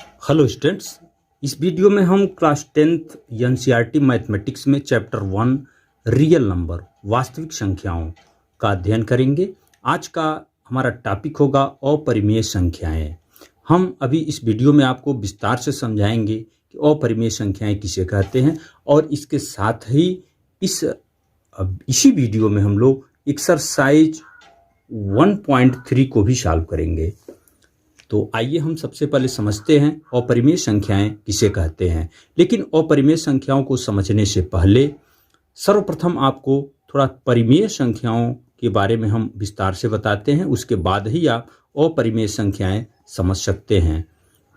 Hello students, इस video में हम क्लास 10th एनसीईआरटी मैथमेटिक्स में चैप्टर 1 रियल नंबर वास्तविक संख्याओं का अध्ययन करेंगे। आज का हमारा टॉपिक होगा अपरिमेय संख्याएं। हम अभी इस वीडियो में आपको विस्तार से समझाएंगे कि अपरिमेय संख्याएं किसे कहते हैं और इसके साथ ही इसी वीडियो में हम लोग एक्सरसाइज 1.3 को भी सॉल्व करेंगे। तो आइए हम सबसे पहले समझते हैं अपरिमेय संख्याएं किसे कहते हैं। लेकिन अपरिमेय संख्याओं को समझने से पहले सर्वप्रथम आपको थोड़ा परिमेय संख्याओं के बारे में हम विस्तार से बताते हैं, उसके बाद ही आप अपरिमेय संख्याएं समझ सकते हैं।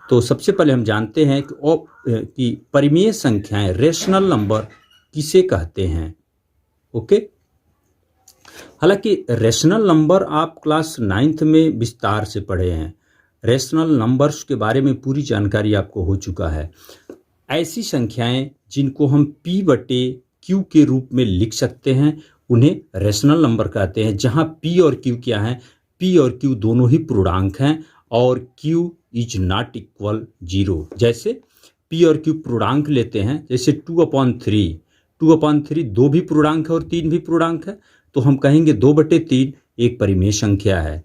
तो सबसे पहले हम जानते हैं कि परिमेय संख्याएं रेशनल नंबर किसे कहते हैं। ओके, हालांकि रेशनल नंबर आप क्लास 9th में विस्तार से पढ़े हैं। रेशनल नंबर्स के बारे में पूरी जानकारी आपको हो चुका है। ऐसी संख्याएं जिनको हम P/Q के रूप में लिख सकते हैं उन्हें रेशनल नंबर कहते हैं, जहां P और Q क्या है, P और Q दोनों ही पूर्णांक हैं और Q इज नॉट इक्वल 0। जैसे P और Q पूर्णांक लेते हैं, जैसे 2/3 दो भी पूर्णांक है और 3 भी पूर्णांक है, तो हम कहेंगे 2/3 एक परिमेय संख्या है।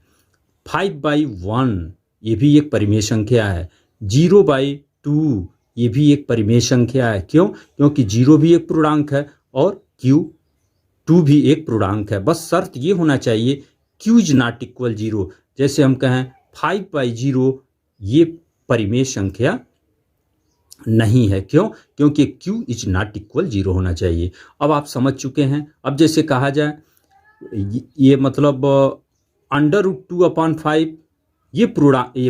5/1 ये भी एक परिमेय संख्या है। 0/2 ये भी एक परिमेय संख्या है। क्यों? क्योंकि 0 भी एक पूर्णांक है और Q2 भी एक पूर्णांक है। बस शर्त ये होना चाहिए Q इज नॉट इक्वल 0। जैसे हम कहें 5/0 ये परिमेय संख्या नहीं है। क्यों? क्योंकि Q इज नॉट इक्वल 0 होना चाहिए। अब आप समझ चुके हैं। अब जैसे कहा जाए ये मतलब √2/5 ये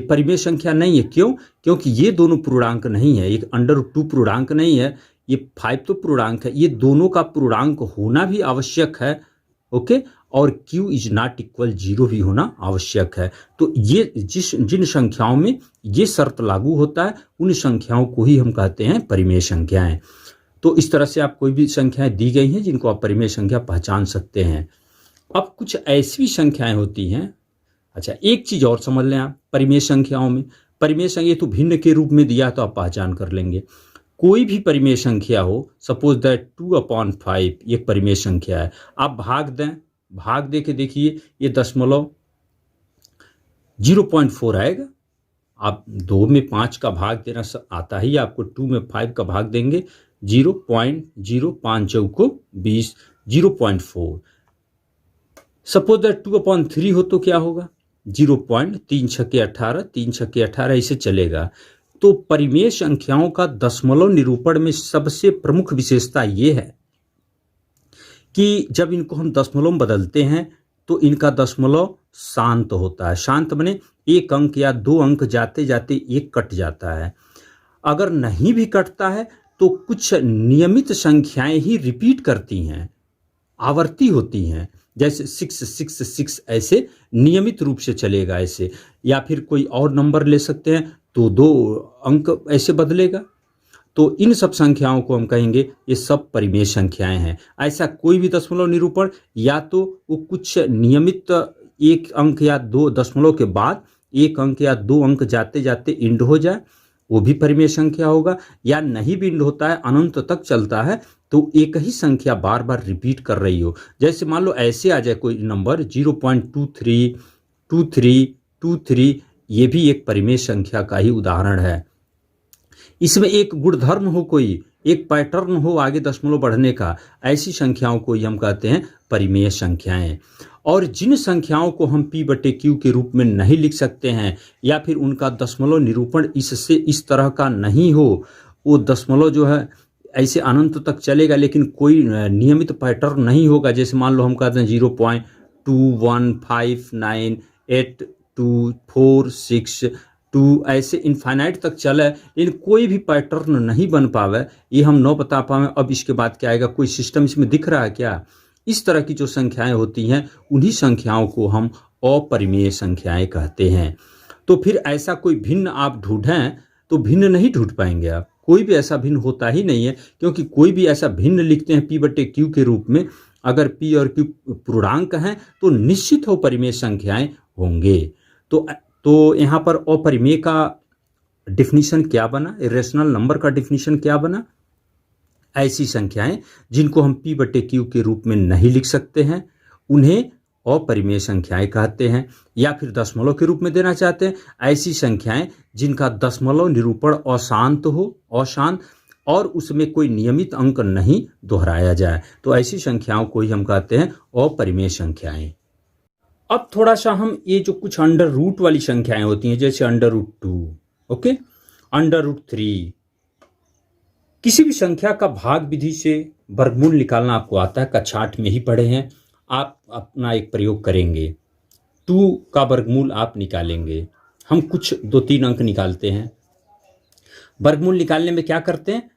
परिमेय संख्या नहीं है। क्यों? क्योंकि ये दोनों पूर्णांक नहीं है। एक √2 पूर्णांक नहीं है, ये 5 तो पूर्णांक है। ये दोनों का पूर्णांक होना भी आवश्यक है। ओके, और Q इज नॉट इक्वल 0 भी होना आवश्यक है। तो ये जिन संख्याओं में ये शर्त लागू होता है उन संख्याओं को ही हम कहते हैं परिमेय संख्याएं। तो इस तरह से आप कोई भी संख्याएं दी गई हैं जिनको आप परिमेय संख्या पहचान सकते हैं। अब कुछ ऐसी संख्याएं होती हैं। अच्छा, एक चीज और समझ लें आप परिमेय संख्याओं में। परिमेय संख्या तो भिन्न के रूप में दिया तो आप पहचान कर लेंगे। कोई भी परिमेय संख्या हो, सपोज दैट 2/5 एक परिमेय संख्या है। आप भाग दे के देखिए, ये दशमलव 0.4 आएगा। आप 2 में 5 का भाग देना आता ही आपको, 2 में 5 का भाग देंगे 0.05 चौको 20, 0.4। सपोज दैट 2/3 हो तो क्या होगा? 0.3 छक्के 18, 3 छक्के 18 ऐसे चलेगा। तो परिमेय संख्याओं का दशमलव निरूपण में सबसे प्रमुख विशेषता ये है कि जब इनको हम दशमलव में बदलते हैं तो इनका दशमलव शांत होता है। शांत माने एक अंक या 2 अंक जाते जाते एक कट जाता है। अगर नहीं भी कटता है तो कुछ नियमित संख्याएं ही रिपीट करती हैं, आवर्ती होती हैं। जैसे 666 ऐसे नियमित रूप से चलेगा ऐसे, या फिर कोई और नंबर ले सकते हैं तो 2 अंक ऐसे बदलेगा। तो इन सब संख्याओं को हम कहेंगे ये सब परिमेय संख्याएं हैं। ऐसा कोई भी दशमलव निरूपण या तो वो कुछ नियमित एक अंक या 2 दशमलव के बाद एक अंक या 2 अंक जाते जाते इंड हो जाए, वो भी परिमेय संख्या होगा। या नहीं भी इंड होता है, अनंत तक चलता है, तो एक ही संख्या बार बार रिपीट कर रही हो। जैसे मान लो ऐसे आ जाए कोई नंबर 0.232323, ये भी एक परिमेय संख्या का ही उदाहरण है। इसमें एक गुणधर्म हो, कोई एक पैटर्न हो आगे दशमलव बढ़ने का, ऐसी संख्याओं को ही हम कहते हैं परिमेय संख्याएं। और जिन संख्याओं को हम P/Q के रूप में नहीं लिख सकते हैं या फिर उनका दशमलव निरूपण इससे इस तरह का नहीं हो, वो दशमलव जो है ऐसे अनंत तक चलेगा लेकिन कोई नियमित पैटर्न नहीं होगा। जैसे मान लो हम कहते हैं 0.215982462 ऐसे इनफाइनाइट तक चले लेकिन कोई भी पैटर्न नहीं बन पावे, ये हम न बता पावे अब इसके बाद क्या आएगा, कोई सिस्टम इसमें दिख रहा है क्या। इस तरह की जो संख्याएं होती हैं उन्हीं संख्याओं को हम अपरिमेय संख्याएं कहते हैं। तो फिर ऐसा कोई भिन्न आप ढूंढें तो भिन्न नहीं ढूंढ पाएंगे आप। कोई भी ऐसा भिन्न होता ही नहीं है, क्योंकि कोई भी ऐसा भिन्न लिखते हैं P/Q के रूप में, अगर P और Q पूर्णांक हैं तो निश्चित हो परिमेय संख्याएं होंगे। तो यहाँ पर अपरिमेय का डिफिनीशन क्या बना, इरेशनल नंबर का डिफिनीशन क्या बना? ऐसी संख्याएं जिनको हम p बटे q के रूप में नहीं लिख सकते हैं उन्हें अपरिमेय संख्याएं कहते हैं। या फिर दशमलव के रूप में देना चाहते हैं, ऐसी संख्याएं जिनका दशमलव निरूपण अशांत हो, अशांत, और उसमें कोई नियमित अंक नहीं दोहराया जाए, तो ऐसी संख्याओं को ही हम कहते हैं अपरिमेय संख्याएं। अब थोड़ा सा हम ये जो कुछ अंडर रूट वाली संख्याएं होती हैं, जैसे under root 2, okay, under root 3, किसी भी संख्या का भाग विधि से वर्गमूल निकालना आपको आता है, कक्षा 8 में ही पढ़े हैं। आप अपना एक प्रयोग करेंगे, 2 का वर्गमूल आप निकालेंगे। हम कुछ 2-3 अंक निकालते हैं। वर्गमूल निकालने में क्या करते हैं,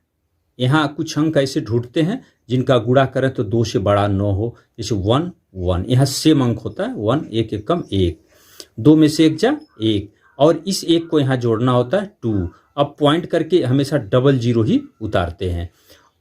यहाँ कुछ अंक ऐसे ढूंढते हैं जिनका गुणा करें तो 2 से बड़ा 9 हो, जैसे 1 1, यहाँ सेम अंक होता है 1, 1 1 कम 1, 2 में से 1 जा 1, और इस 1 को यहाँ जोड़ना होता है 2। अब पॉइंट करके हमेशा डबल जीरो ही उतारते हैं।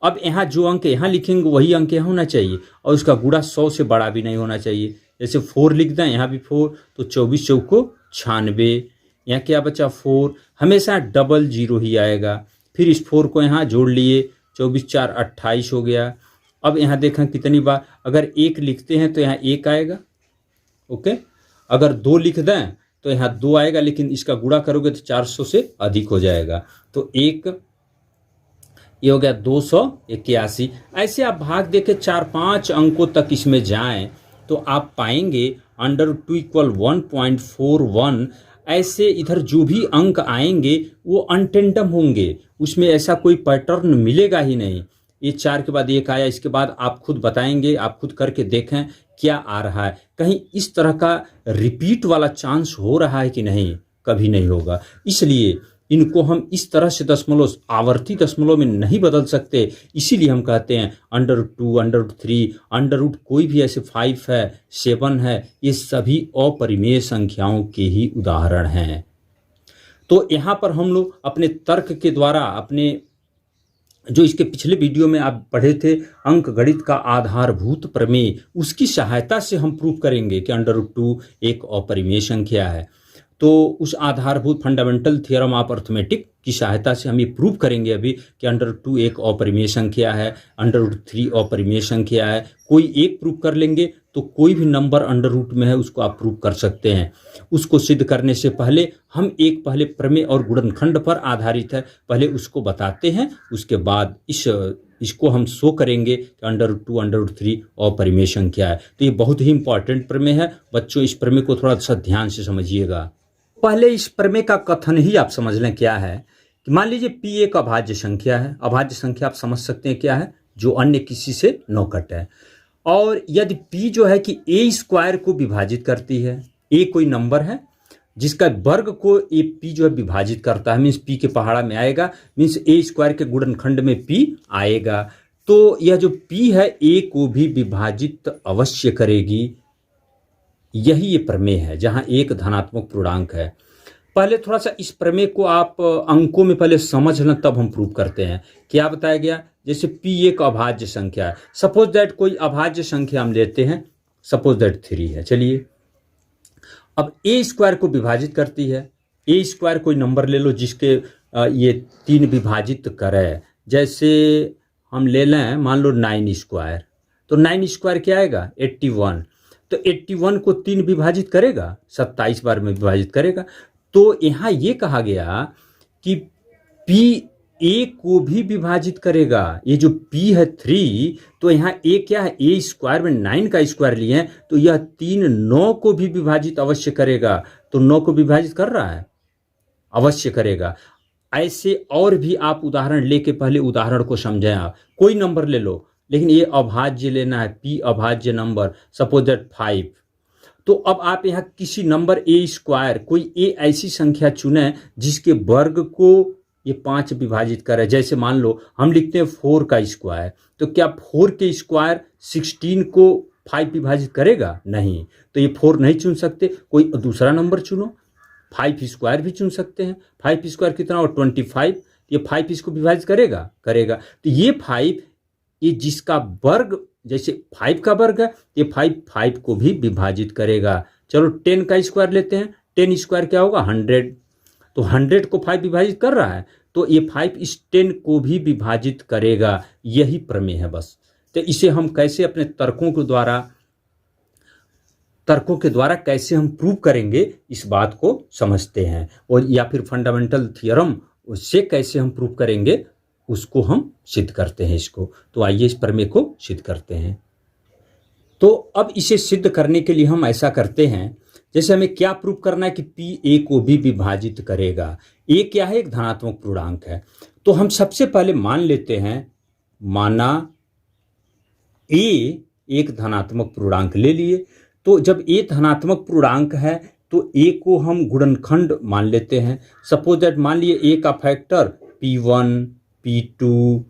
अब यहाँ जो अंक यहाँ लिखेंगे वही अंक यहाँ होना चाहिए, और उसका गुणा 100 से बड़ा भी नहीं होना चाहिए। जैसे 4 लिख दें, यहाँ भी 4, तो 24 चौको 96, यहाँ क्या बचा 4, हमेशा डबल जीरो ही आएगा। फिर इस 4 को यहाँ जोड़ लिए, 24 4 28 हो गया। अब यहाँ देखें कितनी बार, अगर 1 लिखते हैं तो यहाँ 1 आएगा, ओके, अगर 2 लिख दें तो यहाँ 2 आएगा, लेकिन इसका गुणा करोगे तो 400 से अधिक हो जाएगा, तो 1, ये हो गया 281। ऐसे आप भाग देके 4-5 अंकों तक इसमें जाएं तो आप पाएंगे अंडर2 इक्वल 1.41। ऐसे इधर जो भी अंक आएंगे वो अनटेंडम होंगे, उसमें ऐसा कोई पैटर्न मिलेगा ही नहीं। ये 4 के बाद 1 आया, इसके बाद आप खुद बताएंगे, आप खुद करके देखें क्या आ रहा है, कहीं इस तरह का रिपीट वाला चांस हो रहा है कि नहीं, कभी नहीं होगा। इसलिए इनको हम इस तरह से दशमलव, आवर्ती दशमलव में नहीं बदल सकते, इसीलिए हम कहते हैं अंडर2, अंडर3, अंडर कोई भी ऐसे 5 है, 7 है, ये सभी अपरिमेय संख्याओं के ही उदाहरण हैं। तो यहाँ पर हम लोग अपने तर्क के द्वारा, अपने जो इसके पिछले वीडियो में आप पढ़े थे अंक गणित का आधारभूत प्रमेय, उसकी सहायता से हम प्रूव करेंगे कि अंडर2 एक अपरिमेय संख्या है। तो उस आधारभूत फंडामेंटल थ्योरम ऑफ अर्थमेटिक की सहायता से हम ये प्रूव करेंगे अभी कि अंडर2 एक अपरिमेय संख्या है, अंडर3 अपरिमेय संख्या है। कोई एक प्रूव कर लेंगे तो कोई भी नंबर अंडर में है उसको आप प्रूव कर सकते हैं। उसको सिद्ध करने से पहले हम एक पहले प्रमेय और गुणनखंड पर आधारित है, पहले उसको बताते हैं, उसके बाद इसको हम शो करेंगे कि अंडर2, अंडर3 अपरिमेय संख्या है। तो ये बहुत ही इंपॉर्टेंट प्रमेय है बच्चों, इस प्रमेय को थोड़ा सा ध्यान से समझिएगा। पहले इस प्रमेय का कथन ही आप समझ लें क्या है कि मान लीजिए p एक अभाज्य संख्या है। अभाज्य संख्या आप समझ सकते हैं क्या है, जो अन्य किसी से नौकट है। और यदि p जो है कि a स्क्वायर को विभाजित करती है, a कोई नंबर है जिसका वर्ग को a p जो है विभाजित करता है, मीन्स p के पहाड़ा में आएगा, मीन्स a स्क्वायर के गुणनखंड में p आएगा। तो यह जो p है a को भी विभाजित अवश्य करेगी। यही ये प्रमेय है जहां एक धनात्मक पूर्णांक है। पहले थोड़ा सा इस प्रमेय को आप अंकों में पहले समझ लें, तब हम प्रूव करते हैं। क्या बताया गया, जैसे p एक अभाज्य संख्या है, सपोज दैट कोई अभाज्य संख्या हम लेते हैं, सपोज दैट 3 है। चलिए अब a स्क्वायर को विभाजित करती है, a स्क्वायर कोई नंबर ले लो जिसके ये 3 विभाजित करे। जैसे हम ले लें मान लो 9 स्क्वायर, तो 9 स्क्वायर क्या आएगा 81, तो 81 को 3 विभाजित करेगा, 27 बार में विभाजित करेगा। तो यहाँ ये कहा गया कि p a को भी विभाजित करेगा। ये जो p है 3, तो यहाँ a क्या है, a स्क्वायर में 9 का स्क्वायर लिए हैं, तो यह 3 9 को भी विभाजित अवश्य करेगा। तो 9 को विभाजित कर रहा है, अवश्य करेगा। ऐसे और भी आप उदाहरण लेके पहले उदाहरण को समझें। आप कोई नंबर ले लो, लेकिन ये अभाज्य लेना है, p अभाज्य नंबर, सपोज दैट 5। तो अब आप यहाँ किसी नंबर a स्क्वायर, कोई a ऐसी संख्या चुने जिसके वर्ग को ये 5 विभाजित करे। जैसे मान लो हम लिखते हैं 4 का स्क्वायर, तो क्या 4 के स्क्वायर 16 को 5 विभाजित करेगा? नहीं। तो ये 4 नहीं चुन सकते, कोई दूसरा नंबर चुनो। 5 स्क्वायर भी चुन सकते हैं। 5 स्क्वायर कितना और 25, ये 5 इसको विभाजित करेगा, करेगा। तो ये 5, ये जिसका वर्ग जैसे 5 का वर्ग है, ये 5 को भी विभाजित करेगा। चलो 10 का स्क्वायर लेते हैं, 10 स्क्वायर क्या होगा 100। तो 100 को 5 विभाजित कर रहा है, तो ये 5 इस 10 को भी विभाजित करेगा। यही प्रमेय है बस। तो इसे हम कैसे अपने तर्कों के द्वारा कैसे हम प्रूव करेंगे, इस बात को समझते हैं, और या फिर फंडामेंटल थ्योरम उससे कैसे हम प्रूव करेंगे उसको हम सिद्ध करते हैं इसको। तो आइए इस प्रमेय को सिद्ध करते हैं। तो अब इसे सिद्ध करने के लिए हम ऐसा करते हैं, जैसे हमें क्या प्रूव करना है कि P A को भी विभाजित करेगा। A क्या है? एक धनात्मक पूर्णांक है। तो हम सबसे पहले मान लेते हैं, माना A एक धनात्मक पूर्णांक ले लिए। तो जब A धनात्मक पूर्णांक है तो A को हम गुणनखंड मान लेते हैं। सपोज दैट मान लिए A का फैक्टर P1 P2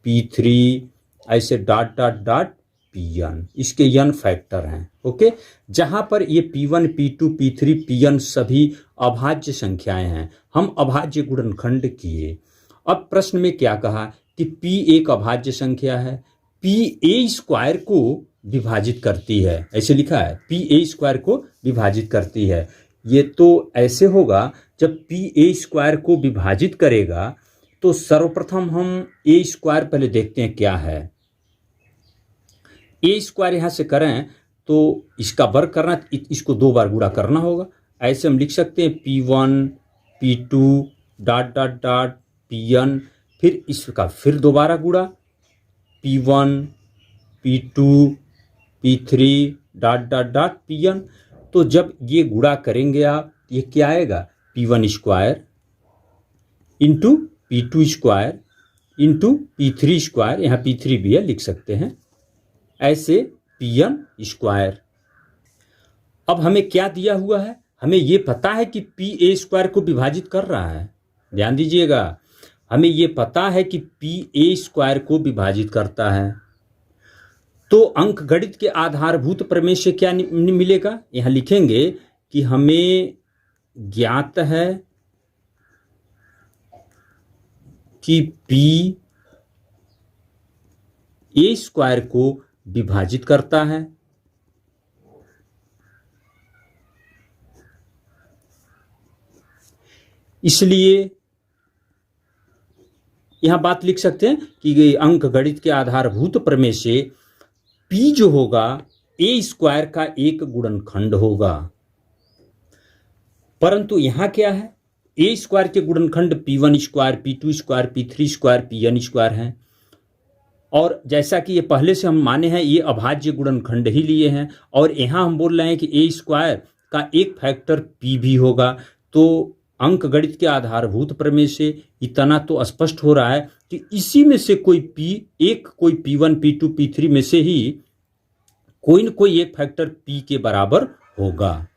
P3 ऐसे डॉट डॉट डॉट Pn, इसके n फैक्टर हैं। ओके, जहां पर ये P1 P2 P3 Pn सभी अभाज्य संख्याएं हैं, हम अभाज्य गुणनखंड किए। अब प्रश्न में क्या कहा कि P एक अभाज्य संख्या है, PA स्क्वायर को विभाजित करती है, ऐसे लिखा है, PA स्क्वायर को विभाजित करती है। ये तो ऐसे होगा, जब PA स्क्वायर को विभाजित करेगा तो सर्वप्रथम हम A स्क्वायर पहले देखते हैं क्या है। A स्क्वायर यहां से करें तो इसका वर्ग करना, इसको 2 बार गुणा करना होगा। ऐसे हम लिख सकते हैं P1 P2 dot dot dot Pn, फिर इसका फिर दोबारा गुणा P1 P2 P3 dot dot dot Pn। तो जब ये गुणा करेंगे आप, ये क्या आएगा? P1 square into P2 square into P3 square, यहाँ P3 भी है लिख सकते हैं, ऐसे Pn स्क्वायर। अब हमें क्या दिया हुआ है? हमें ये पता है कि PA स्क्वायर को विभाजित कर रहा है। ध्यान दीजिएगा, हमें ये पता है कि PA स्क्वायर को विभाजित करता है। तो अंकगणित के आधारभूत प्रमेय से क्या मिलेगा? यहां लिखेंगे कि हमें ज्ञात है कि PA स्क्वायर को विभाजित करता है। इसलिए यहां बात लिख सकते हैं कि अंकगणित के आधारभूत प्रमेय से P जो होगा A स्क्वायर का एक गुणनखंड होगा। परंतु यहां क्या है? A स्क्वायर के गुणनखंड P1 square P2 square P3 square Pn square हैं, और जैसा कि ये पहले से हम माने हैं, ये अभाज्य गुणनखंड ही लिए हैं, और यहाँ हम बोल रहे हैं कि A स्क्वायर का एक फैक्टर P भी होगा। तो अंकगणित के आधारभूत प्रमेय से इतना तो स्पष्ट हो रहा है कि इसी में से कोई कोई P1 P2 P3 में से ही कोई न कोई एक फैक्टर P के बराबर होगा।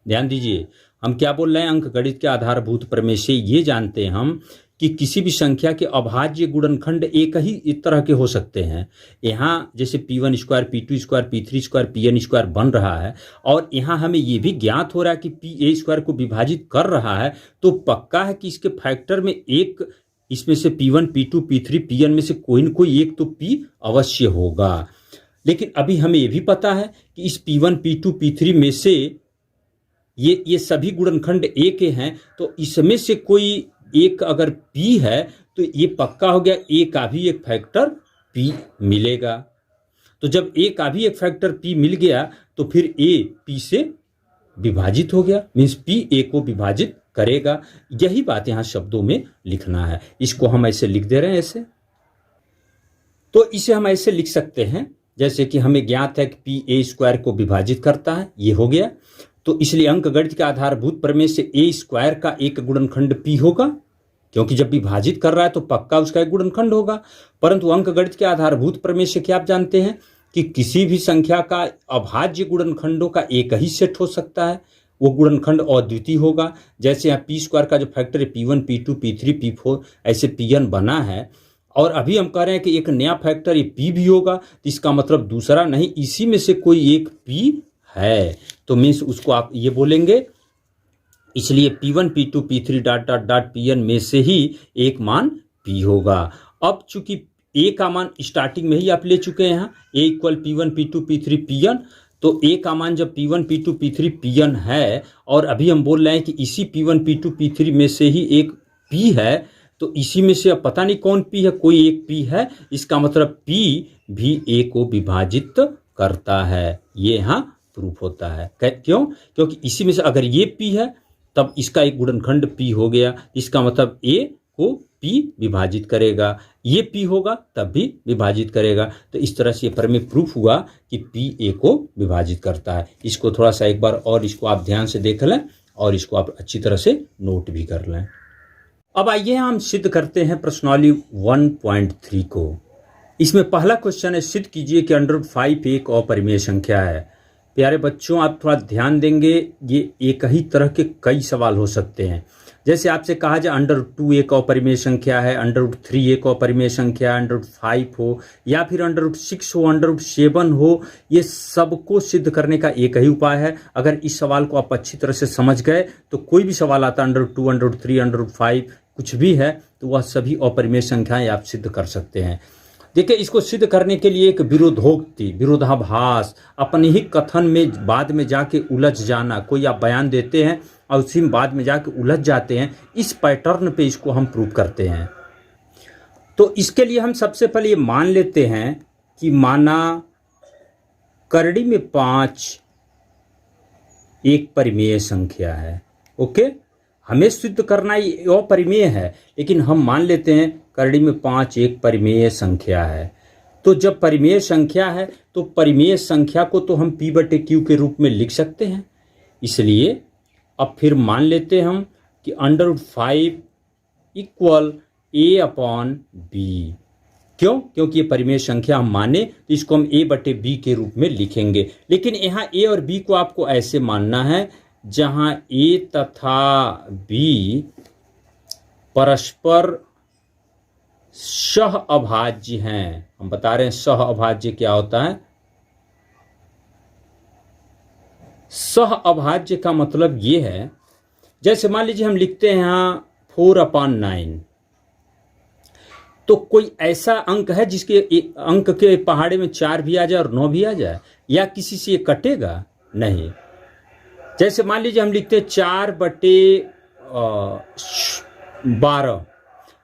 ध्यान दीजिए, हम क्या बोल रहे हैं? अंकगणित के आधारभूत प्रमेय से ये जानते हैं हम कि किसी भी संख्या के अभाज्य गुणनखंड एक ही इस तरह के हो सकते हैं। यहाँ जैसे P1 square P2 square P3 square Pn square बन रहा है, और यहाँ हमें ये भी ज्ञात हो रहा है कि PA स्क्वायर को विभाजित कर रहा है, तो पक्का है कि इसके फैक्टर में एक, इसमें से P1 P2 P3 Pn में से कोई न कोई एक तो P अवश्य होगा। लेकिन अभी हमें ये भी पता है कि इस P1 P2 P3 में से ये सभी गुणनखंड A के हैं, तो इसमें से कोई एक अगर P है तो ये पक्का हो गया A का भी एक फैक्टर P मिलेगा। तो जब A का भी एक फैक्टर P मिल गया तो फिर A P से विभाजित हो गया, मीन्स P A को विभाजित करेगा। यही बात यहाँ शब्दों में लिखना है। इसको हम ऐसे लिख दे रहे हैं ऐसे। तो इसे हम ऐसे लिख सकते हैं जैसे कि हमें ज्ञात है कि P A स्क्वायर को विभाजित करता है, ये हो गया। तो इसलिए अंकगणित के आधारभूत प्रमेय से A स्क्वायर का एक गुणनखंड P होगा, क्योंकि जब विभाजित कर रहा है तो पक्का उसका एक गुणनखंड होगा। परंतु अंकगणित के आधारभूत प्रमेय से क्या आप जानते हैं कि किसी भी संख्या का अभाज्य गुणनखंडों का एक ही सेट हो सकता है, वो गुणनखंड अद्वितीय होगा। जैसे यहाँ P स्क्वायर का जो फैक्टर है P1 P2 P3 P4 ऐसे Pn बना है, और अभी हम कह रहे हैं कि एक नया फैक्टर ये P भी होगा, तो इसका मतलब दूसरा नहीं, इसी में से कोई एक P है। तो मीन्स उसको आप ये बोलेंगे, इसलिए P1 P2 P3 dot dot dot Pn में से ही एक मान P होगा। अब चूंकि A का मान स्टार्टिंग में ही आप ले चुके हैं, यहाँ A equal P1 P2 P3 Pn, तो ए का मान जब P1 P2 P3 Pn है और अभी हम बोल रहे हैं कि इसी P1 P2 P3 में से ही एक P है, तो इसी में से अब पता नहीं कौन P है, कोई एक P है, इसका मतलब P भी A को विभाजित करता है। ये यहाँ प्रूफ होता है। क्यों? क्योंकि इसी में से अगर ये P है तब इसका एक गुणनखंड P हो गया, इसका मतलब A को P विभाजित करेगा, ये P होगा तब भी विभाजित करेगा। तो इस तरह से ये प्रमेय प्रूफ हुआ कि P A को विभाजित करता है। इसको थोड़ा सा एक बार और इसको आप ध्यान से देख लें और इसको आप अच्छी तरह से नोट भी कर लें। अब आइए हम सिद्ध करते हैं प्रश्नावली 1.3 को। इसमें पहला क्वेश्चन है, सिद्ध कीजिए कि √5 एक अपरिमेय संख्या है। प्यारे बच्चों, आप थोड़ा ध्यान देंगे, ये एक ही तरह के कई सवाल हो सकते हैं। जैसे आपसे कहा जाए √2 एक अपरिमेय संख्या है, √3 एक अपरिमेय संख्या है, √5 हो या फिर √6 हो, √7 हो, ये सबको सिद्ध करने का एक ही उपाय है। अगर इस सवाल को आप अच्छी तरह से समझ गए तो कोई भी सवाल आता है √2 √3 √5 कुछ भी है तो वह सभी अपरिमेय संख्याएं आप सिद्ध कर सकते हैं। देखिए, इसको सिद्ध करने के लिए एक विरोधोक्ति, विरोधाभास, अपने ही कथन में बाद में जाके उलझ जाना, कोई आप बयान देते हैं और उसी में बाद में जाके उलझ जाते हैं, इस पैटर्न पे इसको हम प्रूव करते हैं। तो इसके लिए हम सबसे पहले ये मान लेते हैं कि माना करड़ी में 5 एक परिमेय संख्या है। ओके, हमें सिद्ध करना ये अपरिमेय है, लेकिन हम मान लेते हैं करड़ी में 5 एक परिमेय संख्या है। तो जब परिमेय संख्या है तो परिमेय संख्या को तो हम P/Q के रूप में लिख सकते हैं। इसलिए अब फिर मान लेते हैं हम कि √5 इक्वल A/B। क्यों? क्योंकि ये परिमेय संख्या हम माने तो इसको हम A/B के रूप में लिखेंगे। लेकिन यहाँ A और B को आपको ऐसे मानना है जहाँ A तथा B परस्पर सह अभाज्य हैं। हम बता रहे हैं सह अभाज्य क्या होता है। सह अभाज्य का मतलब ये है, जैसे मान लीजिए हम लिखते हैं यहाँ 4/9, तो कोई ऐसा अंक है जिसके अंक के पहाड़े में 4 भी आ जाए और 9 भी आ जाए, या किसी से ये कटेगा नहीं। जैसे मान लीजिए हम लिखते हैं 4/12,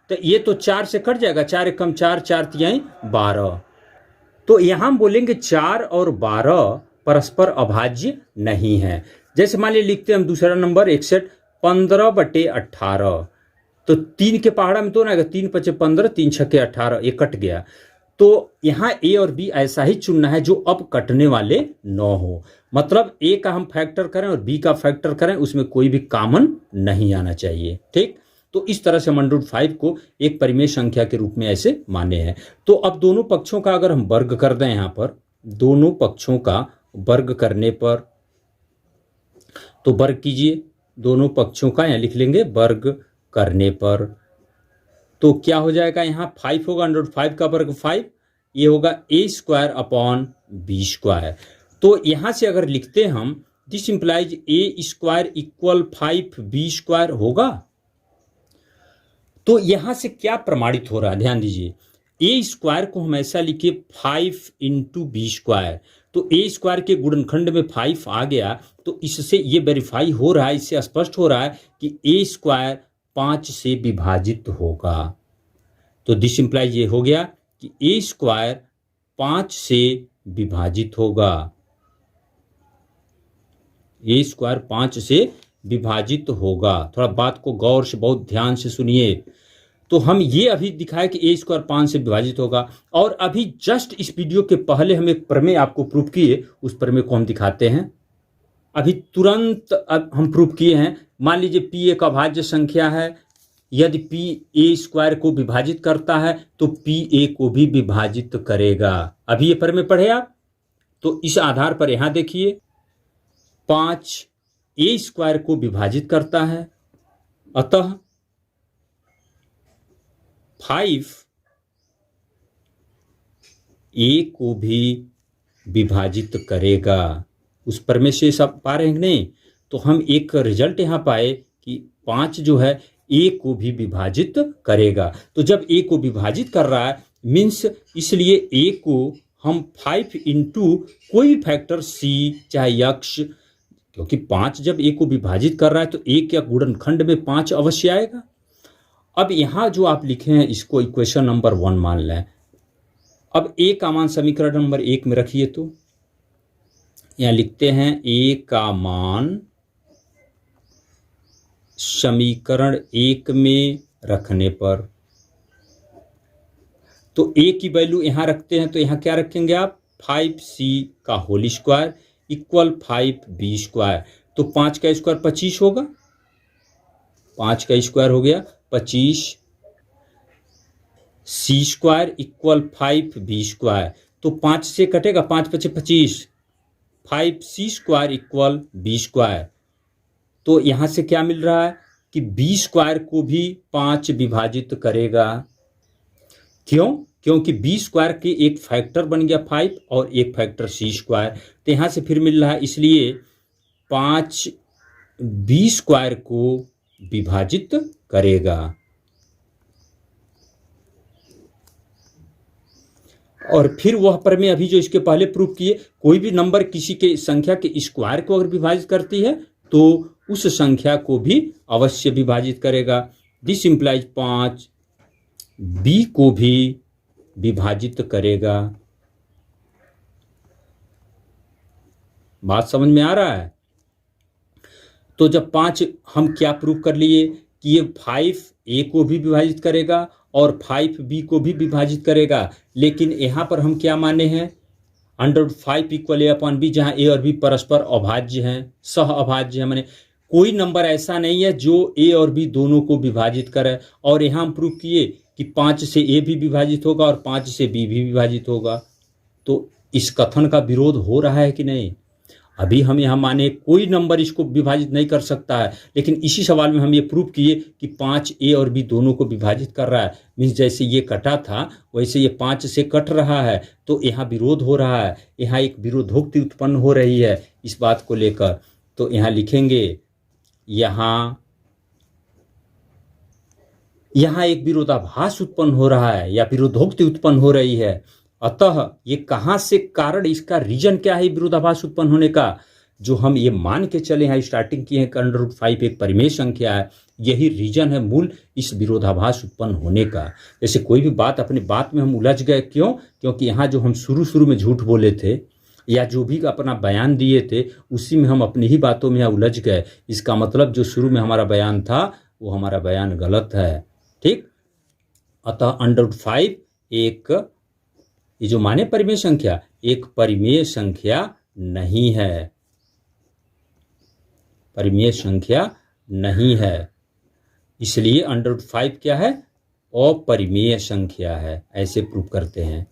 तो ये तो 4 से कट जाएगा, 4 एकम 4, 4 तिहाई 12। तो यहाँ हम बोलेंगे 4 और 12 परस्पर अभाज्य नहीं है। जैसे मान लीजिए लिखते हैं हम दूसरा नंबर 61 15/18, तो 3 के पहाड़ा में तो ना आएगा, 3 × 5 = 15, 3 × 6 = 18, ये कट गया। तो यहाँ A और B ऐसा ही चुनना है जो अब कटने वाले न हो। मतलब A का हम फैक्टर करें और B का फैक्टर करें, उसमें कोई भी कॉमन नहीं आना चाहिए। ठीक, तो इस तरह से हम √5 को एक परिमेय संख्या के रूप में ऐसे माने हैं। तो अब दोनों पक्षों का अगर हम वर्ग कर दें, यहाँ पर दोनों पक्षों का वर्ग करने पर, तो वर्ग कीजिए दोनों पक्षों का, यहाँ लिख लेंगे वर्ग करने पर, तो क्या हो जाएगा, यहाँ 5 होगा, √5 का वर्ग 5, ये होगा A²/B²। तो यहाँ से अगर लिखते हम, दिस इंप्लाइज A² = 5B² होगा। तो यहाँ से क्या प्रमाणित हो रहा है, ध्यान दीजिए, A² को हम ऐसा लिखे 5 × B², तो A² के गुणनखंड में 5 आ गया, तो इससे ये वेरीफाई हो रहा है, इससे स्पष्ट हो रहा है कि A² 5 से विभाजित होगा। तो दिस इंप्लाइज ये हो गया कि A² 5 से विभाजित होगा, A² 5 से विभाजित होगा। थोड़ा बात को गौर से बहुत ध्यान से सुनिए। तो हम ये अभी दिखाया कि A² 5 से विभाजित होगा, और अभी जस्ट इस वीडियो के पहले हम एक प्रमेय आपको प्रूफ किए, उस प्रमेय को हम दिखाते हैं। अभी तुरंत अब हम प्रूफ किए हैं। मान लीजिए P एक अभाज्य संख्या है, यदि P A² को विभाजित करता है तो P A को भी विभाजित करेगा। अभी ये प्रमेय पढ़े आप, तो इस आधार पर यहां देखिए 5 A² को विभाजित करता है, अतः 5 A को भी विभाजित करेगा। उस प्रमेय से सब पा रहे हैं नहीं? तो हम एक रिजल्ट यहां पाए कि 5 जो है A को भी विभाजित करेगा। तो जब A को विभाजित कर रहा है मीन्स, इसलिए A को हम 5 इंटू कोई भी फैक्टर c चाहे x, क्योंकि 5 जब a को विभाजित कर रहा है तो a का गुणनखंड में 5 अवश्य आएगा। अब यहाँ जो आप लिखे हैं इसको इक्वेशन नंबर 1 मान लें। अब a का मान समीकरण नंबर 1 में रखिए, तो यहाँ लिखते हैं a का मान समीकरण 1 में रखने पर, तो a की वैल्यू यहाँ रखते हैं, तो यहाँ क्या रखेंगे आप 5c का whole square equal 5b square, तो 5 का स्क्वायर 25 होगा, 5 का स्क्वायर हो गया 25, c square equal 5b square, तो 5 से कटेगा 5 × 25, 5c square equal b square. तो यहाँ से क्या मिल रहा है कि b स्क्वायर को भी 5 विभाजित करेगा। क्यों? क्योंकि b स्क्वायर के एक फैक्टर बन गया 5 और एक फैक्टर c स्क्वायर, तो यहाँ से फिर मिल रहा है, इसलिए 5 b स्क्वायर को विभाजित करेगा। और फिर वह प्रमेय अभी जो इसके पहले प्रूफ किए, कोई भी नंबर किसी के संख्या के स्क्वायर को अगर विभाजित करती है तो उस संख्या को भी अवश्य विभाजित करेगा। दिस इंप्लाइज 5 b को भी विभाजित करेगा। बात समझ में आ रहा है? तो जब 5 हम क्या प्रूव कर लिए कि ये 5 a को भी विभाजित करेगा और 5 b को भी विभाजित करेगा, लेकिन यहाँ पर हम क्या माने हैं √5 इक्वल a/b, जहाँ a और b परस्पर अभाज्य हैं, सह अभाज्य हैं, माने कोई नंबर ऐसा नहीं है जो a और b दोनों को विभाजित करे। और यहाँ हम प्रूव किए कि 5 से a भी विभाजित होगा और 5 से b भी विभाजित होगा। तो इस कथन का विरोध हो रहा है कि नहीं? अभी हम यहाँ माने कोई नंबर इसको विभाजित नहीं कर सकता है, लेकिन इसी सवाल में हम ये प्रूव किए कि 5 a और b दोनों को विभाजित कर रहा है। मीन्स जैसे ये कटा था वैसे ये 5 से कट रहा है, तो यहाँ विरोध हो रहा है, यहाँ एक विरोधोक्ति उत्पन्न हो रही है इस बात को लेकर। तो यहाँ लिखेंगे यहाँ एक विरोधाभास उत्पन्न हो रहा है या विरोधोक्ति उत्पन्न हो रही है। अतः ये कहाँ से कारण, इसका रीजन क्या है विरोधाभास उत्पन्न होने का? जो हम ये मान के चले हैं, स्टार्टिंग किए हैं √5 एक परिमेय संख्या है, यही रीजन है मूल इस विरोधाभास उत्पन्न होने का। जैसे कोई भी बात अपनी बात में हम उलझ गए, क्यों? क्योंकि यहाँ जो हम शुरू में झूठ बोले थे या जो भी अपना बयान दिए थे उसी में हम अपनी ही बातों में उलझ गए। इसका मतलब जो शुरू में हमारा बयान था वो हमारा बयान गलत है। ठीक? अतः √5 एक, ये जो माने परिमेय संख्या, एक परिमेय संख्या नहीं है, परिमेय संख्या नहीं है। इसलिए √5 क्या है? अपरिमेय संख्या है। ऐसे प्रूव करते हैं।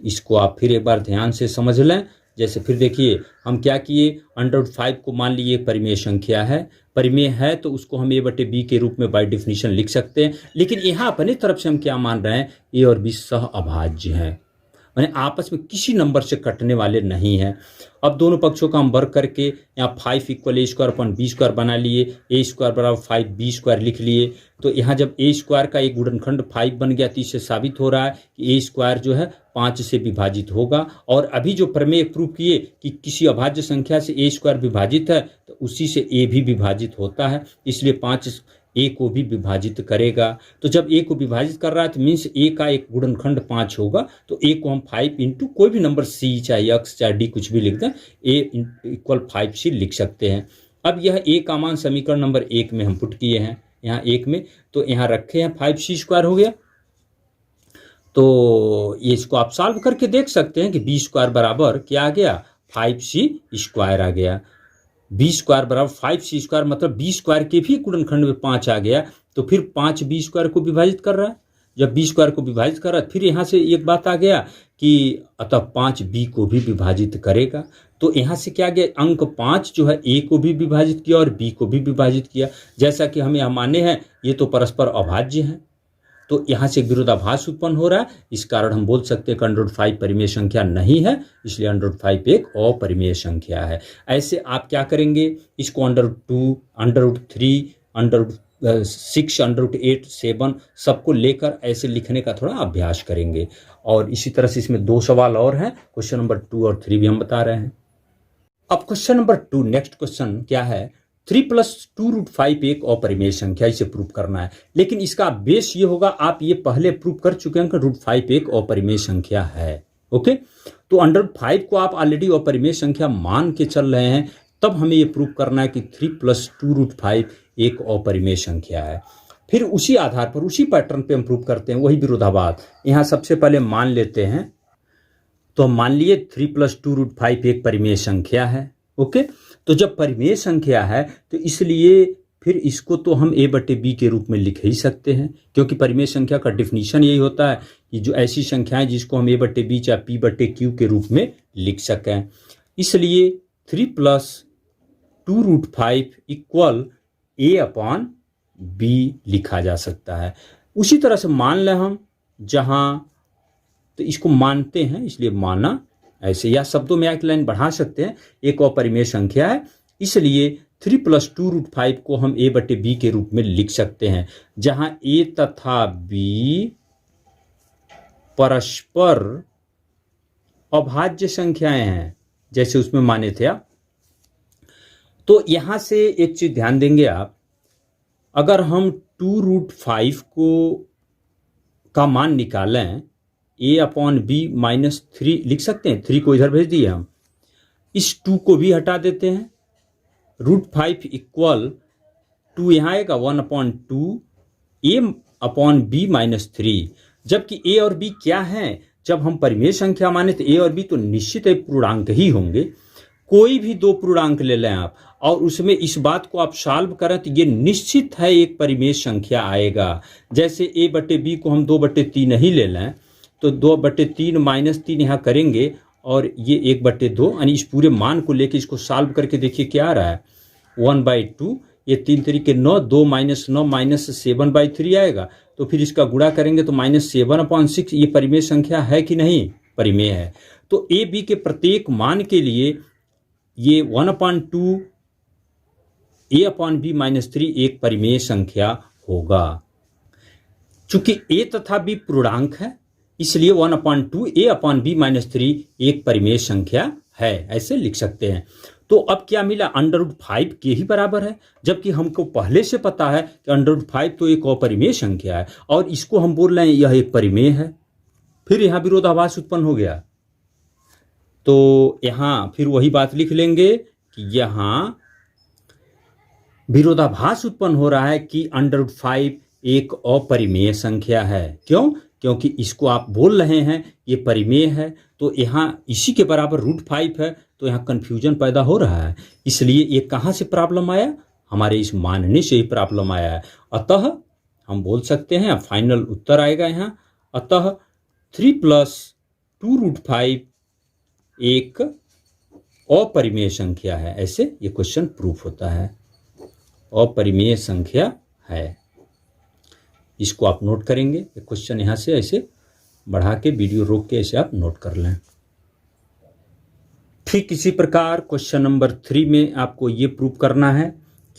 इसको आप फिर एक बार ध्यान से समझ लें। जैसे फिर देखिए हम क्या किए, √5 को मान लिए परिमेय संख्या है, परिमेय है तो उसको हम a/b के रूप में बाय डेफिनेशन लिख सकते हैं। लेकिन यहाँ अपनी तरफ से हम क्या मान रहे हैं, a और b सह अभाज्य हैं, माने आपस में किसी नंबर से कटने वाले नहीं हैं। अब दोनों पक्षों का हम वर्ग करके यहाँ 5 इक्वल a² बना लिए, a² = 5b² लिख लिए। तो यहाँ जब a² का एक गुणनखंड 5 बन गया तो इससे साबित हो रहा है कि a² जो है 5 से विभाजित होगा। और अभी जो प्रमेय प्रूव किए कि किसी अभाज्य संख्या से a² विभाजित है तो उसी से a भी विभाजित होता है, इसलिए 5 a को भी विभाजित करेगा। तो जब a को विभाजित कर रहा है तो मीन्स a का एक गुणनखंड 5 होगा, तो a को हम 5 इंटू कोई भी नंबर c चाहे x चाहे d कुछ भी लिख दें, a = 5c लिख सकते हैं। अब यह a का मान समीकरण नंबर 1 में हम पुट किए हैं, यहाँ 1 में, तो यहाँ रखे हैं 5c² हो गया। तो ये इसको आप सॉल्व करके देख सकते हैं कि b² बराबर क्या आ गया, 5c² आ गया। b² बराबर 5c² मतलब b² के भी गुणनखंड में 5 आ गया, तो फिर 5 b² को विभाजित कर रहा है। जब b² को विभाजित कर रहा है फिर यहाँ से एक बात आ गया कि अतः 5 b को भी विभाजित करेगा। तो यहाँ से क्या गया, अंक 5 जो है a को भी विभाजित किया और b को भी विभाजित किया। जैसा कि हम यहाँ माने हैं ये तो परस्पर अभाज्य हैं, तो यहाँ से विरोधाभास उत्पन्न हो रहा है। इस कारण हम बोल सकते हैं कि √5 परिमेय संख्या नहीं है, इसलिए √5 एक अपरिमेय संख्या है। ऐसे आप क्या करेंगे, इसको √2, √3, 6√8 7 सबको लेकर ऐसे लिखने का थोड़ा अभ्यास करेंगे। और इसी तरह से इसमें 2 सवाल और हैं, क्वेश्चन नंबर 2 और 3 भी हम बता रहे हैं। अब क्वेश्चन नंबर 2, नेक्स्ट क्वेश्चन क्या है, 3 + 2√5 एक अपरिमेय संख्या, इसे प्रूव करना है। लेकिन इसका बेस ये होगा, आप ये पहले प्रूव कर चुके हैं कि √5 एक अपरिमेय संख्या है। ओके, तो √5 को आप ऑलरेडी अपरिमेय संख्या मान के चल रहे हैं, तब हमें ये प्रूव करना है कि 3 + 2√5 एक अपरिमेय संख्या है। फिर उसी आधार पर, उसी पैटर्न पे हम प्रूव करते हैं, वही विरोधाभास। यहाँ सबसे पहले मान लेते हैं, तो हम मान लिए 3 + 2√5 एक परिमेय संख्या है। ओके, तो जब परिमेय संख्या है तो इसलिए फिर इसको तो हम a/b के रूप में लिख ही सकते हैं, क्योंकि परिमेय संख्या का डिफिनीशन यही होता है कि जो ऐसी संख्याएं जिसको हम a/b चाहे p/q के रूप में लिख सकें। इसलिए 3 + 2√5 = a/b लिखा जा सकता है। उसी तरह से मान लें हम, जहाँ तो इसको मानते हैं इसलिए माना ऐसे, या शब्दों में एक लाइन बढ़ा सकते हैं, एक अपरिमेय संख्या है इसलिए 3 + 2√5 को हम a/b के रूप में लिख सकते हैं, जहां a तथा b परस्पर अभाज्य संख्याएं हैं, जैसे उसमें माने थे आप। तो यहां से एक चीज ध्यान देंगे आप, अगर हम 2√5 का मान निकालें, a/b - 3 लिख सकते हैं, 3 को इधर भेज दिए हम, इस 2 को भी हटा देते हैं, √5 = 2 यहाँ आएगा 1/2 a/b - 3। जबकि a और b क्या है, जब हम परिमेय संख्या माने तो a और b तो निश्चित एक पूर्णांक ही होंगे। कोई भी 2 पूर्णांक ले लें आप और उसमें इस बात को आप सॉल्व करें तो ये निश्चित है एक परिमेय संख्या आएगा। जैसे a/b को हम 2/3 ही ले लें, तो 2/3 - 3 यहाँ करेंगे और ये 1/2, यानी इस पूरे मान को लेके इसको सॉल्व करके देखिए क्या आ रहा है, 1/2, ये 3 तरीके 9, 2 - 9 - 7/3 आएगा। तो फिर इसका गुणा करेंगे तो -7/6, ये परिमेय संख्या है कि नहीं, परिमेय है। तो a b के प्रत्येक मान के लिए ये 1/2 a/b - 3 एक परिमेय संख्या होगा। चूंकि a तथा b पूर्णांक है इसलिए 1/2 a/b - 3 एक परिमेय संख्या है, ऐसे लिख सकते हैं। तो अब क्या मिला, √5 के ही बराबर है, जबकि हमको पहले से पता है कि √5 तो एक अपरिमेय संख्या है और इसको हम बोल रहे हैं यह एक परिमेय है। फिर यहाँ विरोधाभास उत्पन्न हो गया, तो यहाँ फिर वही बात लिख लेंगे कि यहाँ विरोधाभास उत्पन्न हो रहा है कि √5 एक अपरिमेय संख्या है। क्यों? क्योंकि इसको आप बोल रहे हैं ये परिमेय है, तो यहाँ इसी के बराबर √5 है, तो यहाँ कन्फ्यूजन पैदा हो रहा है। इसलिए ये कहाँ से प्रॉब्लम आया, हमारे इस मानने से ही प्रॉब्लम आया है। अतः हम बोल सकते हैं, फाइनल उत्तर आएगा यहाँ, अतः 3 + 2√5 एक अपरिमेय संख्या है, ऐसे ये क्वेश्चन प्रूफ होता है, अपरिमेय संख्या है। इसको आप नोट करेंगे, ये क्वेश्चन यहाँ से ऐसे बढ़ा के वीडियो रोक के ऐसे आप नोट कर लें। ठीक इसी प्रकार क्वेश्चन नंबर 3 में आपको ये प्रूव करना है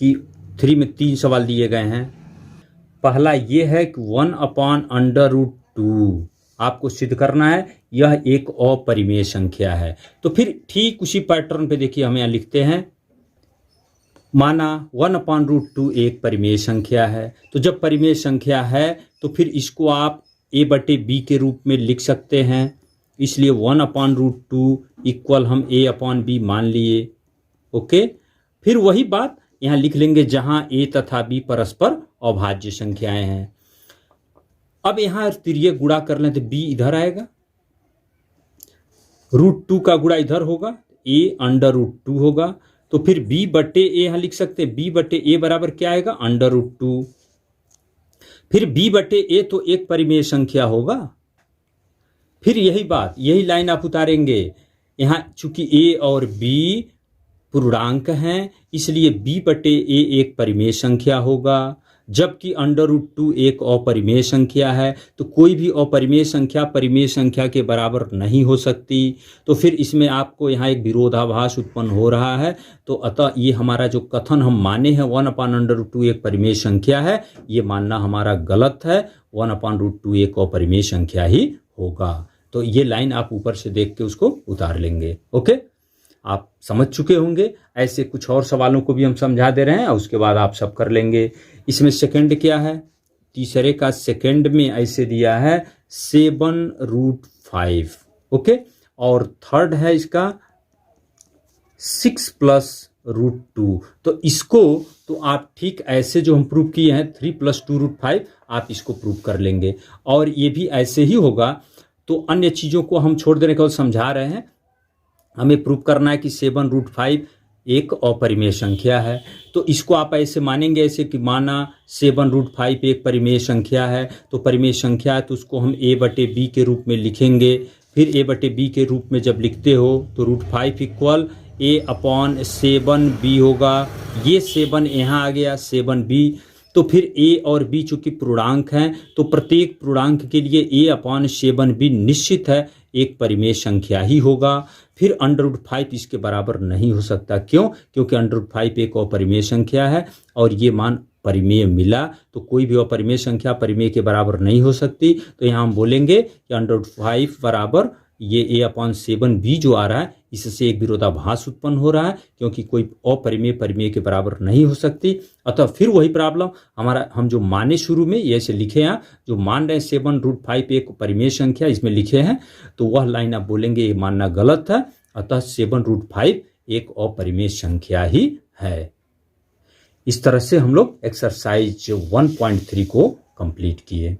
कि 3 में 3 सवाल दिए गए हैं। पहला ये है कि 1/√2 आपको सिद्ध करना है यह एक अपरिमेय संख्या है। तो फिर ठीक उसी पैटर्न पे देखिए, हम यहाँ लिखते हैं, माना 1/√2 एक परिमेय संख्या है। तो जब परिमेय संख्या है तो फिर इसको आप a/b के रूप में लिख सकते हैं, इसलिए 1/√2 = हम a/b मान लिए। ओके, फिर वही बात यहाँ लिख लेंगे जहां a तथा b परस्पर अभाज्य संख्याएं हैं। अब यहाँ तिर्यक गुणा कर लें तो b इधर आएगा, √2 का गुणा इधर होगा, a/√2 होगा। तो फिर b/a यहाँ लिख सकते हैं, b/a बराबर क्या आएगा, √2। फिर b/a तो एक परिमेय संख्या होगा। फिर यही बात, यही लाइन आप उतारेंगे, यहाँ चूंकि a और b पूर्णांक हैं इसलिए b/a एक परिमेय संख्या होगा। जबकि √2 एक अपरिमेय संख्या है, तो कोई भी अपरिमेय संख्या परिमेय संख्या के बराबर नहीं हो सकती। तो फिर इसमें आपको यहाँ एक विरोधाभास उत्पन्न हो रहा है। तो अतः ये हमारा जो कथन हम माने हैं 1/√2 एक परिमेय संख्या है, ये मानना हमारा गलत है। 1/√2 एक अपरिमेय संख्या ही होगा। तो ये लाइन आप ऊपर से देख के उसको उतार लेंगे। ओके, आप समझ चुके होंगे। ऐसे कुछ और सवालों को भी हम समझा दे रहे हैं और उसके बाद आप सब कर लेंगे। इसमें सेकंड क्या है, तीसरे का सेकंड में ऐसे दिया है 7√5। ओके, और थर्ड है इसका 6 + √2। तो इसको तो आप ठीक ऐसे जो हम प्रूव किए हैं 3 + 2√5 आप इसको प्रूव कर लेंगे। और ये भी ऐसे ही होगा। तो अन्य चीज़ों को हम छोड़ देने को समझा रहे हैं। हमें प्रूव करना है कि 7√5 एक अपरिमेय संख्या है। तो इसको आप ऐसे मानेंगे, ऐसे कि माना 7√5 एक परिमेय संख्या है। तो परिमेय संख्या है तो उसको हम a/b के रूप में लिखेंगे। फिर a/b के रूप में जब लिखते हो तो √5 = a/7b होगा। ये 7 यहाँ आ गया 7b। तो फिर a और b चूंकि पूर्णांक हैं तो प्रत्येक पूर्णांक के लिए a/7b निश्चित है एक परिमेय संख्या ही होगा। फिर √5 इसके बराबर नहीं हो सकता। क्यों? क्योंकि √5 एक अपरिमेय संख्या है और ये मान परिमेय मिला। तो कोई भी अपरिमेय संख्या परिमेय के बराबर नहीं हो सकती। तो यहाँ हम बोलेंगे कि √5 बराबर ये a/7b जो आ रहा है इससे एक विरोधाभास उत्पन्न हो रहा है, क्योंकि कोई अपरिमेय परिमेय के बराबर नहीं हो सकती। अतः फिर वही प्रॉब्लम हमारा, हम जो माने शुरू में ये ऐसे लिखे हैं, जो मान रहे हैं 7√5 एक परिमेय संख्या इसमें लिखे हैं, तो वह लाइन आप बोलेंगे ये मानना गलत है। अतः 7√5 एक अपरिमेय संख्या ही है। इस तरह से हम लोग एक्सरसाइज 1.3 को कंप्लीट किए।